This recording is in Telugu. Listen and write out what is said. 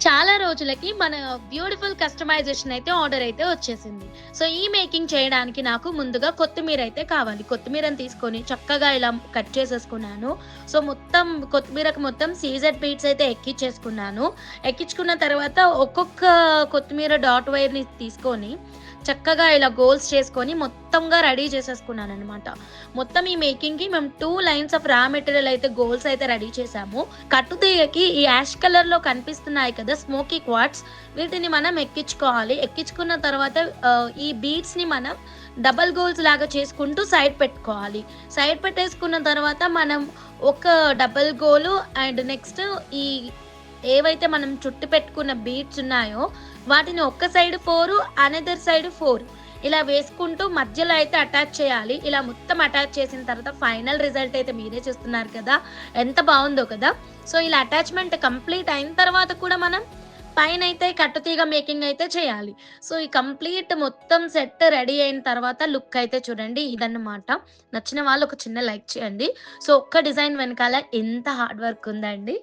చాలా రోజులకి మన బ్యూటిఫుల్ కస్టమైజేషన్ అయితే ఆర్డర్ అయితే వచ్చేసింది. సో, ఈ మేకింగ్ చేయడానికి నాకు ముందుగా కొత్తిమీర అయితే కావాలి. కొత్తిమీరని తీసుకొని చక్కగా ఇలా కట్ చేసేసుకున్నాను. సో, మొత్తం కొత్తిమీరకు మొత్తం సీజెడ్ బీట్స్ అయితే ఎక్కిచ్చేసుకున్నాను. ఎక్కించుకున్న తర్వాత ఒక్కొక్క కొత్తిమీర డాట్ వైర్‌ని తీసుకొని చక్కగా ఇలా గోల్స్ చేసుకొని మొత్తంగా రెడీ చేసేసుకున్నాననమాట. మొత్తం ఈ మేకింగ్‌కి మేము 2 లైన్స్ ఆఫ్ రా మెటీరియల్ అయితే గోల్స్ అయితే రెడీ చేసాము. కట్టుతీగకి ఈ యాష్ కలర్‌లో కనిపిస్తున్నాయి కదా! స్మోకీ క్వార్ట్స్ వీటిని మనం ఎక్కించుకోవాలి. ఎక్కించుకున్న తర్వాత ఈ బీడ్స్‌ని మనం డబుల్ గోల్స్ లాగా చేసుకుంటూ సైడ్ పెట్టుకోవాలి. సైడ్ పెట్టేసుకున్న తర్వాత మనం ఒక డబుల్ గోలు అండ్ నెక్స్ట్ ఈ ఏవైతే మనం చుట్టి పెట్టుకున్న బీడ్స్ ఉన్నాయో వాటిని ఒక్క సైడ్ 4 అనదర్ సైడ్ 4 ఇలా వేసుకుంటూ మధ్యలో అయితే అటాచ్ చేయాలి. ఇలా మొత్తం అటాచ్ చేసిన తర్వాత ఫైనల్ రిజల్ట్ అయితే మీరే చూస్తున్నారు కదా! ఎంత బావుందో కదా! సో, ఇలా అటాచ్‌మెంట్ కంప్లీట్ అయిన తర్వాత కూడా మనం పైనైతే కట్టుతీగ మేకింగ్ అయితే చేయాలి. సో, ఈ కంప్లీట్ మొత్తం సెట్ రెడీ అయిన తర్వాత లుక్ అయితే చూడండి ఇదన్నమాట. నచ్చిన వాళ్ళు ఒక చిన్న లైక్ చేయండి. సో, ఒక్క డిజైన్ వెనకాల ఎంత హార్డ్ వర్క్ ఉందండి.